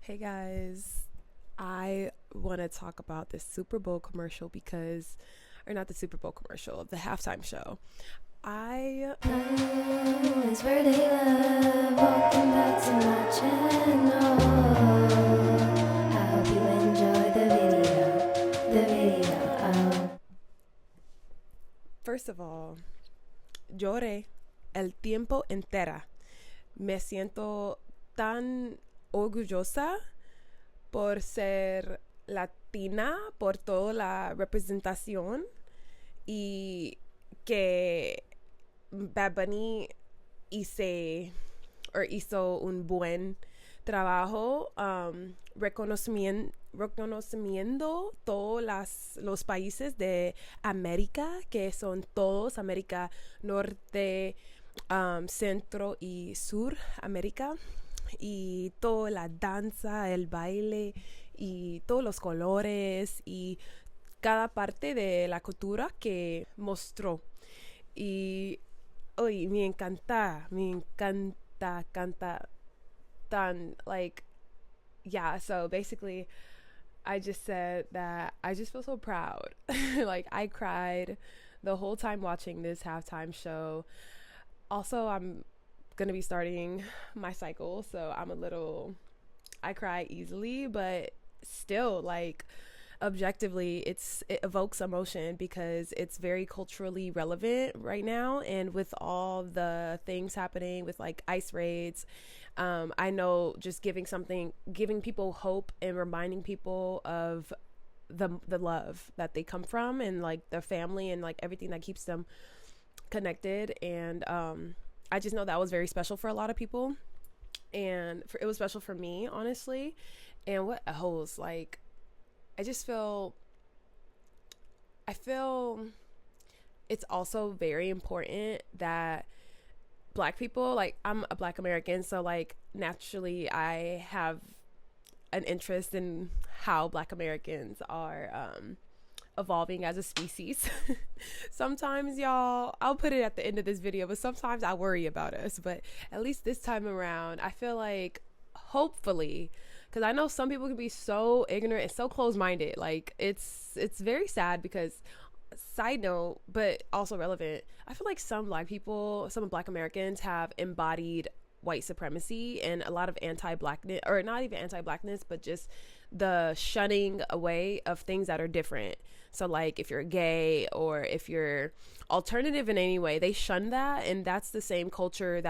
Hey guys, I want to talk about the Super Bowl commercial or not the Super Bowl commercial, the halftime show. I Hello, it's Verday love. Welcome back to my channel. I hope you enjoy the video. First of all, lloré el tiempo entera. Me siento tan orgullosa por ser latina, por toda la representación y que Bad Bunny hizo un buen trabajo reconociendo todos los países de América, que son todos América Norte, Centro y Sur América, y toda la danza, el baile y todos los colores y cada parte de la cultura que mostró. Y hoy canta tan, like, yeah, so basically I just said that I just feel so proud. Like, I cried the whole time watching this halftime show. Also, I'm gonna be starting my cycle, so I cry easily, but still, like, objectively it evokes emotion because it's very culturally relevant right now, and with all the things happening with like ICE raids, I know just giving people hope and reminding people of the love that they come from and like their family and like everything that keeps them connected. And I just know that was very special for a lot of people, and it was special for me, honestly. And what else, like, I feel it's also very important that Black people, like, I'm a Black American, so like naturally I have an interest in how Black Americans are evolving as a species. Sometimes, y'all, I'll put it at the end of this video, but sometimes I worry about us. But at least this time around, I feel like hopefully, because I know some people can be so ignorant and so close-minded. Like, it's very sad because, side note, but also relevant, I feel like some Black Americans have embodied white supremacy and a lot of anti-Blackness, or not even anti-Blackness, but just the shunning away of things that are different. So like if you're gay or if you're alternative in any way, they shun that, and that's the same culture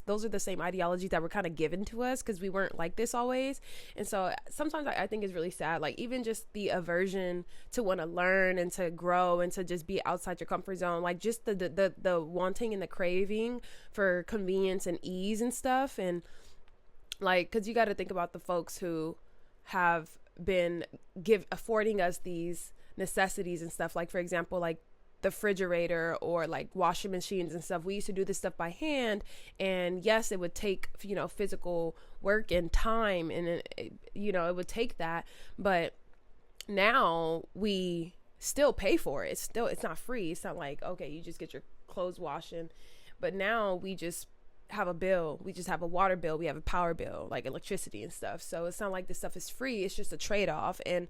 those are the same ideologies that were kind of given to us because we weren't like this always. And so sometimes I think it's really sad, like even just the aversion to want to learn and to grow and to just be outside your comfort zone, like just the wanting and the craving for convenience and ease and stuff. And like, because you got to think about the folks who have been affording us these necessities and stuff, like for example, like the refrigerator or like washing machines and stuff. We used to do this stuff by hand, and yes, it would take physical work and time, and it would take that, but now we still pay for it. It's not free. It's not like, okay, you just get your clothes washing, but now we just have a bill. We just have a water bill, we have a power bill, like electricity and stuff. So it's not like this stuff is free. It's just a trade-off. And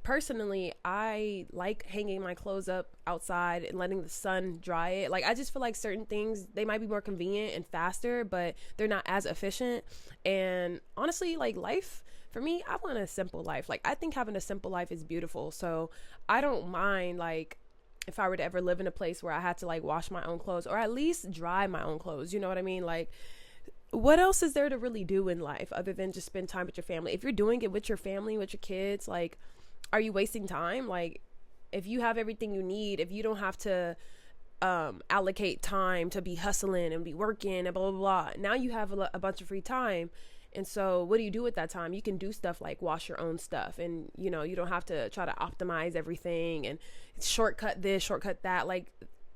personally, I like hanging my clothes up outside and letting the sun dry it. Like, I just feel like certain things, they might be more convenient and faster, but they're not as efficient. And honestly, like, life for me, I want a simple life. Like, I think having a simple life is beautiful. So I don't mind, like, if I were to ever live in a place where I had to like wash my own clothes or at least dry my own clothes. You know what I mean? Like, what else is there to really do in life other than just spend time with your family? If you're doing it with your family, with your kids, like, are you wasting time? Like, if you have everything you need, if you don't have to allocate time to be hustling and be working and blah, blah, blah, now you have a bunch of free time. And so what do you do with that time? You can do stuff like wash your own stuff, and you don't have to try to optimize everything and shortcut this, shortcut that. Like,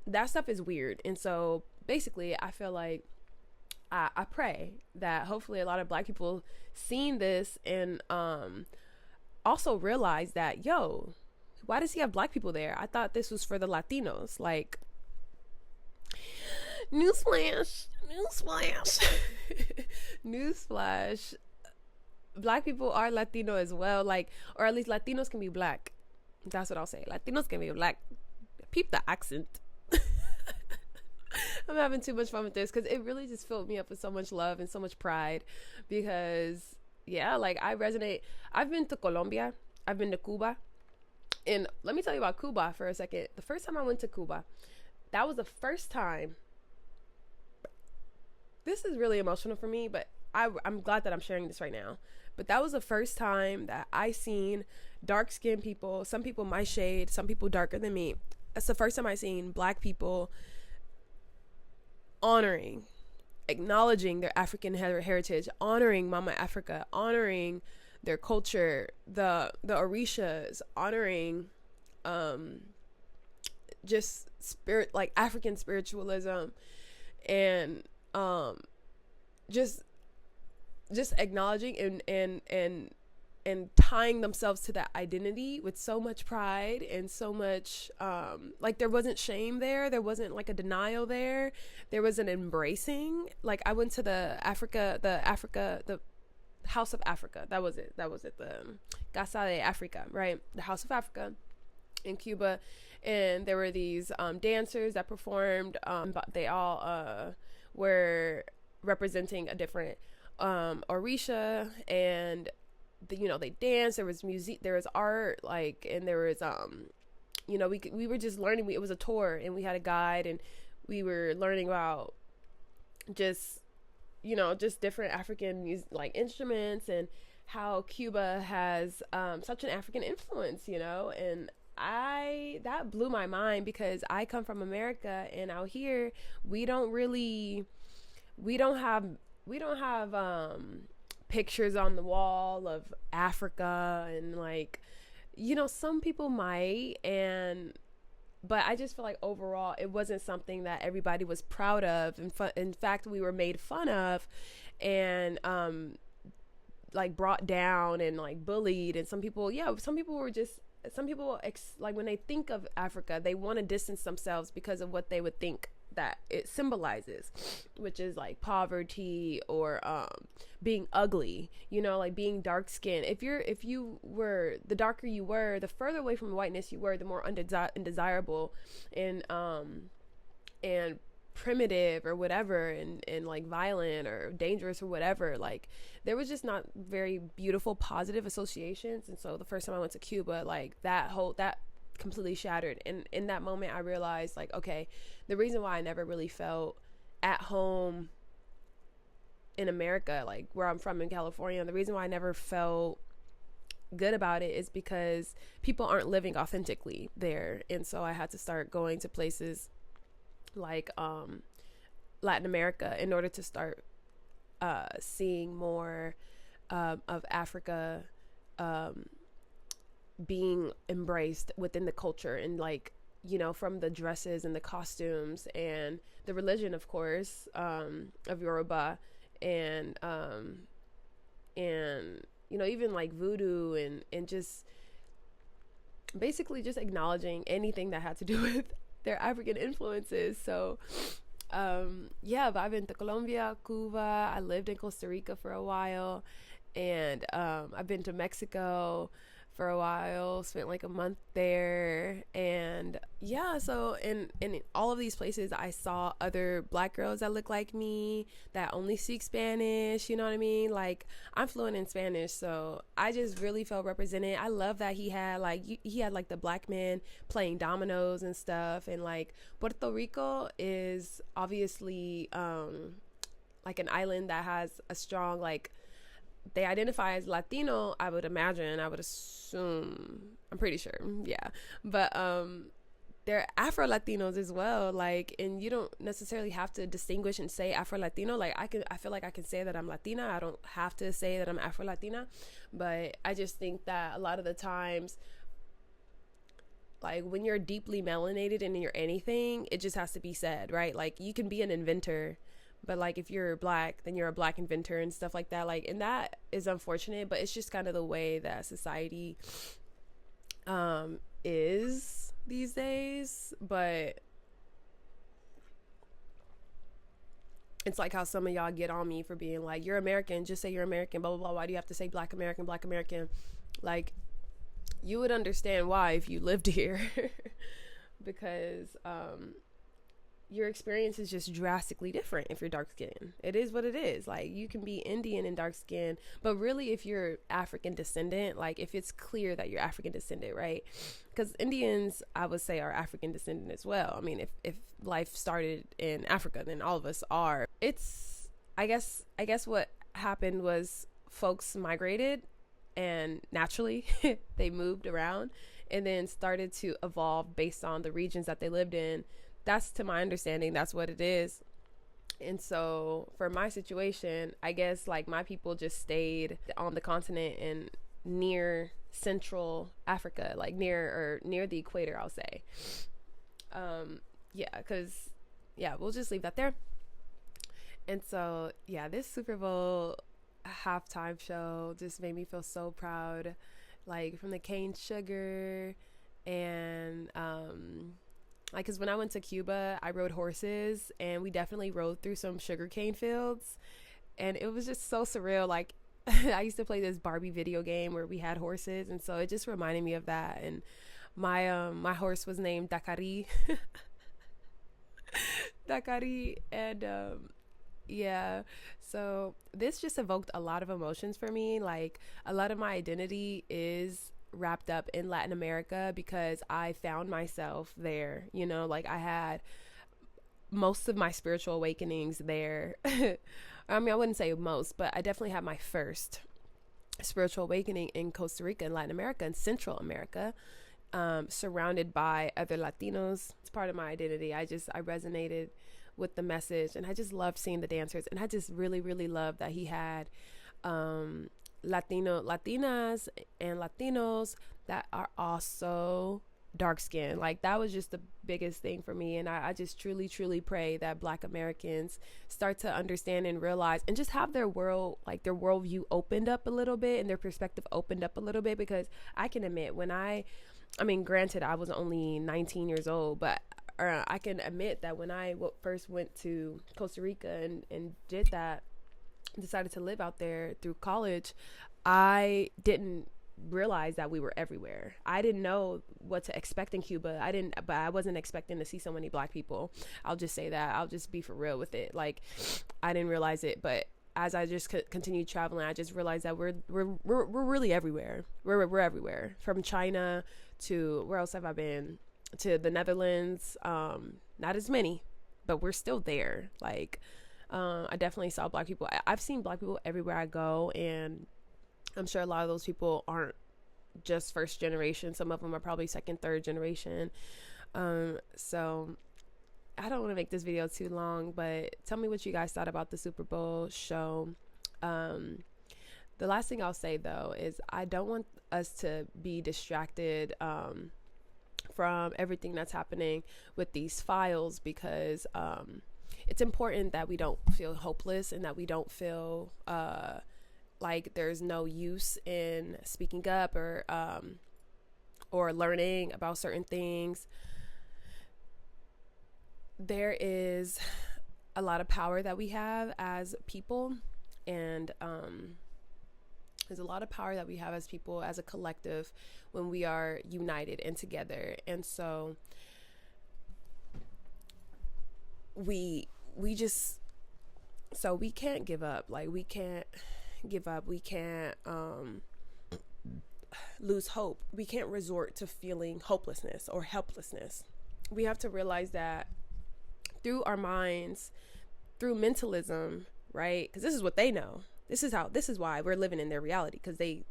that stuff is weird. And so basically, I feel like I pray that hopefully a lot of Black people seen this and also realize that, yo, why does he have Black people there? I thought this was for the Latinos. Like, newsflash. Newsflash. Black people are Latino as well, like, or at least Latinos can be black. That's what I'll say. Latinos can be black. Peep the accent. I'm having too much fun with this because it really just filled me up with so much love and so much pride because, yeah, like I resonate. I've been to Colombia, I've been to Cuba, and let me tell you about Cuba for a second. The first time I went to Cuba, that was the first time. This is really emotional for me, but I'm glad that I'm sharing this right now. But that was the first time that I seen dark-skinned people, some people my shade, some people darker than me. That's the first time I seen black people honoring, acknowledging their African heritage, honoring Mama Africa, honoring their culture, the Orishas, honoring just spirit, like African spiritualism, and just acknowledging and tying themselves to that identity with so much pride and so much like there wasn't shame there wasn't like a denial there was an embracing. Like I went to the House of Africa, that was it, the Casa de Africa, right, the House of Africa in Cuba, and there were these dancers that performed, but they all were representing a different Orisha, and they danced, there was music, there was art, like, and there was we were just learning. It was a tour and we had a guide and we were learning about just different African music, like instruments, and how Cuba has such an African influence, and that blew my mind because I come from America, and out here we don't have pictures on the wall of Africa, and like, some people might, but I just feel like overall it wasn't something that everybody was proud of. In fact, we were made fun of and like brought down and like bullied, and some people were just, like when they think of Africa, they want to distance themselves because of what they would think that it symbolizes, which is like poverty or being ugly, like being dark skinned. If you were, the darker you were, the further away from whiteness you were, the more undesirable and primitive or whatever, and like violent or dangerous or whatever. Like there was just not very beautiful positive associations. And so the first time I went to Cuba, like that completely shattered, and in that moment I realized, like, okay, the reason why I never really felt at home in America, like where I'm from in California, the reason why I never felt good about it is because people aren't living authentically there. And so I had to start going to places like Latin America in order to start seeing more of Africa being embraced within the culture, and like, from the dresses and the costumes and the religion, of course, of Yoruba, and even like voodoo, and just basically just acknowledging anything that had to do with their African influences. So but I've been to Colombia, Cuba, I lived in Costa Rica for a while, and I've been to Mexico for a while, spent like a month there. And so in all of these places I saw other black girls that look like me, that only speak Spanish, you know what I mean? Like I'm fluent in Spanish, so I just really felt represented. I love that he had like the black men playing dominoes and stuff. And like Puerto Rico is obviously like an island that has a strong, like, they identify as Latino, I would assume, I'm pretty sure, yeah, but they're Afro Latinos as well, like, and you don't necessarily have to distinguish and say Afro Latino. Like I feel like I can say that I'm Latina, I don't have to say that I'm Afro Latina. But I just think that a lot of the times, like when you're deeply melanated and you're anything, it just has to be said, right? Like you can be an inventor, but like if you're black, then you're a black inventor and stuff like that. Like, and that is unfortunate, but it's just kind of the way that society is these days. But It's like how some of y'all get on me for being like, you're American, just say you're American, blah, blah, blah. Why do you have to say black American, black American? Like, you would understand why if you lived here. Because your experience is just drastically different if you're dark skinned. It is what it is. Like, you can be Indian and dark skinned, but really if you're African descendant, like if it's clear that you're African descendant, right? Because Indians, I would say, are African descendant as well. I mean, if life started in Africa, then all of us are. It's, I guess what happened was folks migrated, and naturally they moved around and then started to evolve based on the regions that they lived in. That's, to my understanding, that's what it is. And so for my situation, I guess like my people just stayed on the continent and near Central Africa, like near the equator, I'll say. We'll just leave that there. And so, yeah, this Super Bowl halftime show just made me feel so proud, like from the cane sugar and like, because when I went to Cuba, I rode horses, and we definitely rode through some sugarcane fields, and it was just so surreal. Like, I used to play this Barbie video game where we had horses, and so it just reminded me of that. And my horse was named Dakari. Dakari. And yeah, so this just evoked a lot of emotions for me. Like, a lot of my identity is wrapped up in Latin America because I found myself there, you know, like I had most of my spiritual awakenings there. I mean, I wouldn't say most, but I definitely had my first spiritual awakening in Costa Rica, in Latin America, and Central America, surrounded by other Latinos. It's part of my identity. I resonated with the message, and I just loved seeing the dancers, and I just really, really loved that he had Latinas and Latinos that are also dark skinned. Like, that was just the biggest thing for me. And I just truly, truly pray that Black Americans start to understand and realize and just have their worldview opened up a little bit and their perspective opened up a little bit. Because I can admit, I mean, granted, I was only 19 years old, but I can admit that when I first went to Costa Rica and decided to live out there through college, I didn't realize that we were everywhere. I didn't know what to expect in Cuba. But I wasn't expecting to see so many Black people. I'll just say that. I'll just be for real with it. Like, I didn't realize it, but as I just continued traveling, I just realized that we're really everywhere. We're everywhere, from China to, where else have I been? To the Netherlands. Not as many, but we're still there. Like, I definitely saw Black people. I've seen Black people everywhere I go, and I'm sure a lot of those people aren't just first generation. Some of them are probably second, third generation. So I don't want to make this video too long, but tell me what you guys thought about the Super Bowl show. The last thing I'll say, though, is I don't want us to be distracted from everything that's happening with these files, because it's important that we don't feel hopeless and that we don't feel like there's no use in speaking up or learning about certain things. There is a lot of power that we have as people, and there's a lot of power that we have as people, as a collective, when we are united and together. And so we can't give up. Like, we can't give up. We can't lose hope. We can't resort to feeling hopelessness or helplessness. We have to realize that through our minds, through mentalism, right? Because this is what they know. This is why we're living in their reality, because they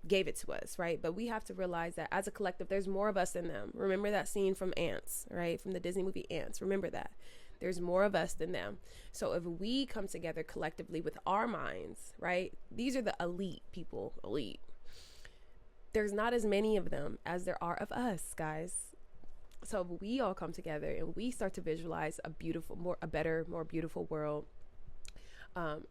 gave it to us, right? But we have to realize that as a collective, there's more of us than them. Remember that scene from Ants, right? From the Disney movie Ants. Remember that. There's more of us than them. So if we come together collectively with our minds, right? These are the elite people, elite. There's not as many of them as there are of us, guys. So if we all come together and we start to visualize a better, more beautiful world,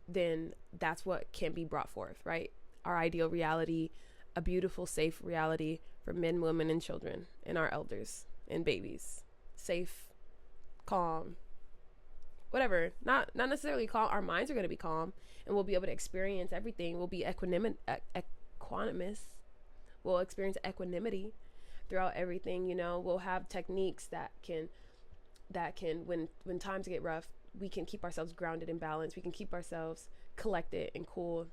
then that's what can be brought forth, right? Our ideal reality, a beautiful, safe reality for men, women, and children, and our elders and babies. Safe, calm, whatever, not necessarily calm. Our minds are going to be calm, and we'll be able to experience everything. We'll be equanimous. We'll experience equanimity throughout everything. You know, we'll have techniques that can when times get rough, we can keep ourselves grounded and balanced. We can keep ourselves collected and cool.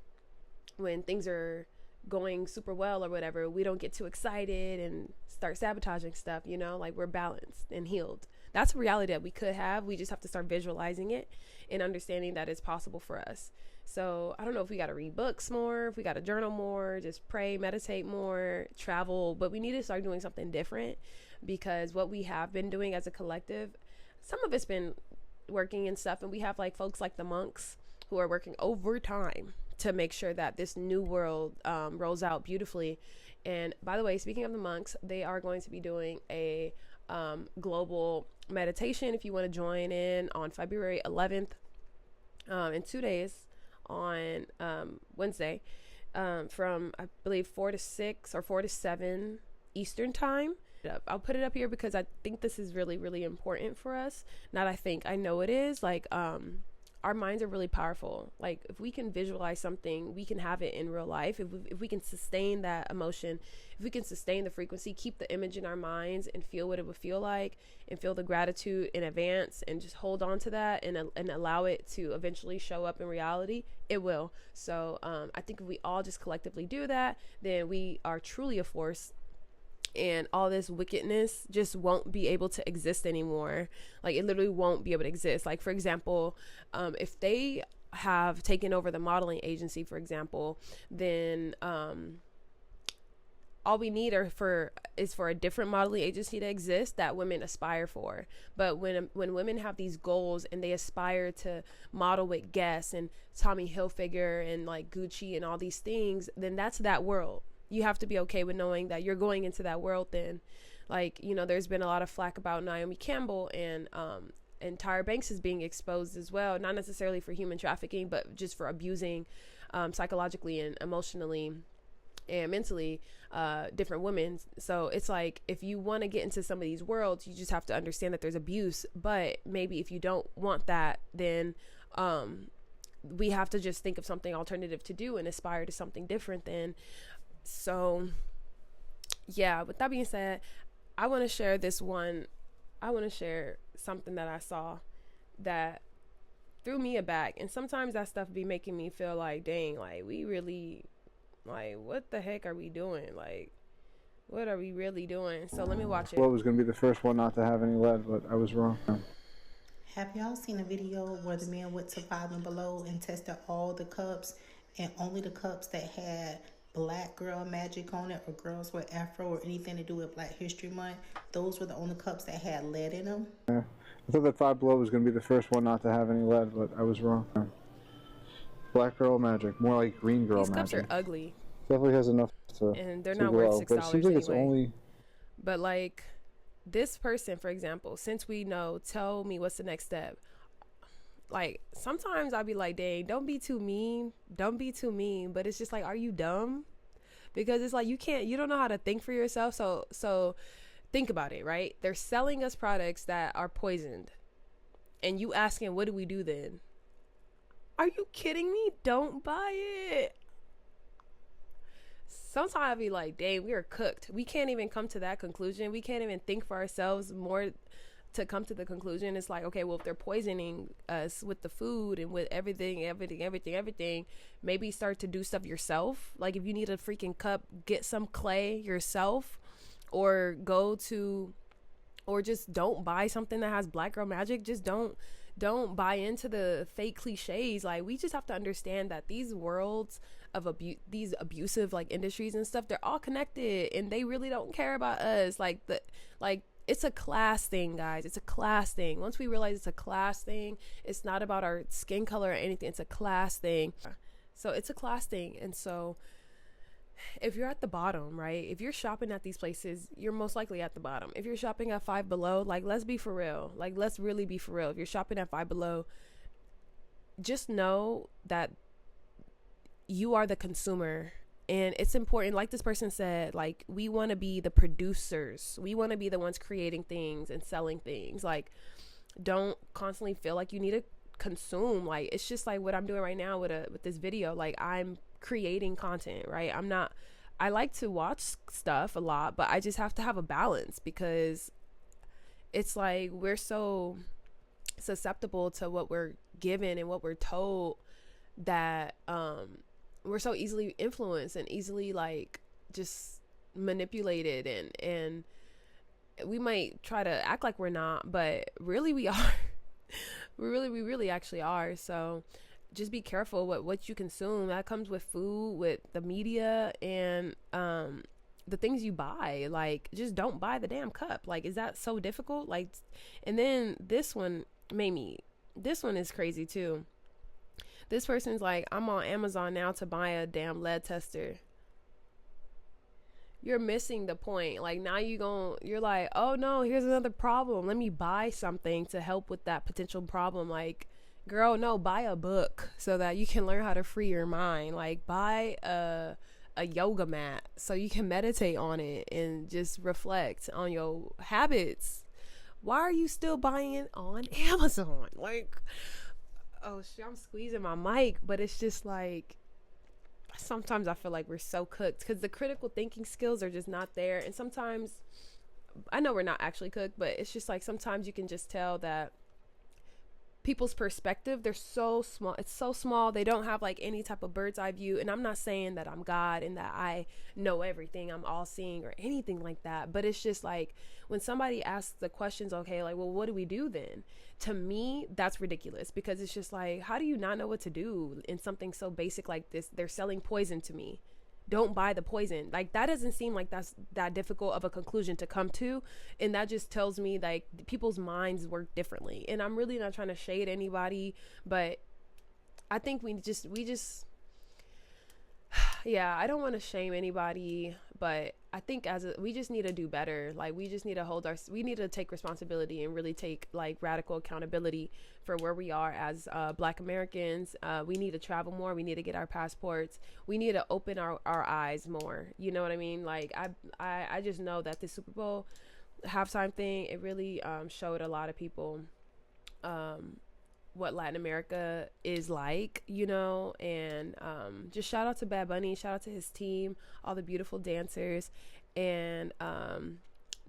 When things are going super well or whatever, we don't get too excited and start sabotaging stuff, you know, like we're balanced and healed. That's a reality that we could have. We just have to start visualizing it and understanding that it's possible for us. So I don't know if we got to read books more, if we got to journal more, just pray, meditate more, travel, but we need to start doing something different, because what we have been doing as a collective, some of it's been working and stuff. And we have like folks like the monks who are working overtime to make sure that this new world rolls out beautifully. And by the way, speaking of the monks, they are going to be doing a global meditation if you want to join in on February 11th in 2 days on Wednesday from I believe 4 to 6 or 4 to 7 Eastern time. I'll put it up here because I think this is really, really important for us. I know it is. Like our minds are really powerful. Like if we can visualize something, we can have it in real life. If we can sustain that emotion, if we can sustain the frequency, keep the image in our minds and feel what it would feel like, and feel the gratitude in advance, and just hold on to that and allow it to eventually show up in reality, it will. So I think if we all just collectively do that, then we are truly a force, and all this wickedness just won't be able to exist anymore. Like it literally won't be able to exist. Like for example, if they have taken over the modeling agency, for example, then all we need is for a different modeling agency to exist that women aspire for. But when women have these goals and they aspire to model with Guess and Tommy Hilfiger and like Gucci and all these things, then that's that world. You have to be okay with knowing that you're going into that world then. Like, you know, there's been a lot of flack about Naomi Campbell and Tyra Banks is being exposed as well, not necessarily for human trafficking, but just for abusing psychologically and emotionally and mentally different women. So it's like, if you want to get into some of these worlds, you just have to understand that there's abuse. But maybe if you don't want that, then we have to just think of something alternative to do and aspire to something different then. So yeah, with that being said, I want to share something that I saw that threw me aback. And sometimes that stuff be making me feel like, dang, like we really, like what the heck are we doing? Like what are we really doing? So let me watch it. Well, was going to be the first one not to have any lead, but I was wrong. Have y'all seen a video where the man went to Five and Below and tested all the cups, and only the cups that had Black girl magic on it, or girls with Afro, or anything to do with Black History Month, those were the only cups that had lead in them? Yeah. I thought that Five Below was going to be the first one not to have any lead, but I was wrong. Black girl magic, more like green girl magic. These cups are ugly. Definitely has enough to, and they're not worth $6 but it seems like anyway. It's only... But like this person, for example, since we know, tell me what's the next step. Like sometimes I'll be like, dang, don't be too mean, but it's just like, are you dumb? Because it's like, you don't know how to think for yourself. So think about it, right? They're selling us products that are poisoned, and you asking, what do we do then? Are you kidding me? Don't buy it. Sometimes I'll be like, dang, we are cooked. We can't even come to that conclusion. We can't even think for ourselves more to come to the conclusion. It's like, okay, well, if they're poisoning us with the food and with everything, maybe start to do stuff yourself. Like if you need a freaking cup, get some clay yourself, or just don't buy something that has Black girl magic. Just don't buy into the fake cliches. Like we just have to understand that these worlds of these abusive like industries and stuff, they're all connected, and they really don't care about us. It's a class thing, guys. It's a class thing. Once we realize it's a class thing, it's not about our skin color or anything. It's a class thing. So it's a class thing. And so if you're at the bottom, right? If you're shopping at these places, you're most likely at the bottom. If you're shopping at Five Below, like, let's be for real. Like, let's really be for real. If you're shopping at Five Below, just know that you are the consumer. And it's important, like this person said, like, we want to be the producers. We want to be the ones creating things and selling things. Like, don't constantly feel like you need to consume. Like, it's just like what I'm doing right now with this video. Like, I'm creating content, right? I like to watch stuff a lot, but I just have to have a balance, because it's like we're so susceptible to what we're given and what we're told, that we're so easily influenced and easily like just manipulated, and we might try to act like we're not, but really we are. we really actually are. So just be careful what you consume. That comes with food, with the media, and the things you buy. Like, just don't buy the damn cup. Like, is that so difficult? Like, and then this one is crazy too. This person's like, I'm on Amazon now to buy a damn lead tester. You're missing the point. Like, now you're like, oh no, here's another problem. Let me buy something to help with that potential problem. Like, girl, no, buy a book so that you can learn how to free your mind. Like, buy a yoga mat so you can meditate on it and just reflect on your habits. Why are you still buying it on Amazon? Like, oh shit, I'm squeezing my mic, but it's just like, sometimes I feel like we're so cooked because the critical thinking skills are just not there. And sometimes, I know we're not actually cooked, but it's just like, sometimes you can just tell that people's perspective, they're so small. It's so small. They don't have like any type of bird's eye view. And I'm not saying that I'm God and that I know everything, I'm all seeing or anything like that. But it's just like, when somebody asks the questions, okay, like, well, what do we do then? To me, that's ridiculous, because it's just like, how do you not know what to do in something so basic like this? They're selling poison to me. Don't buy the poison. Like, that doesn't seem like that's that difficult of a conclusion to come to. And that just tells me like people's minds work differently. And I'm really not trying to shade anybody, but I think we just yeah, I don't want to shame anybody, but I think we just need to do better. Like, we just need to we need to take responsibility and really take like radical accountability for where we are as Black Americans. We need to travel more. We need to get our passports. We need to open our eyes more. You know what I mean? Like, I just know that the Super Bowl halftime thing, it really showed a lot of people what Latin America is like, you know. And just shout out to Bad Bunny, shout out to his team, all the beautiful dancers. And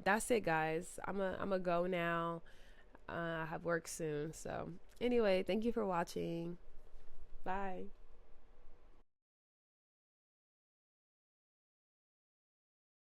that's it, guys. I'm a go now. I have work soon. So anyway, thank you for watching. Bye.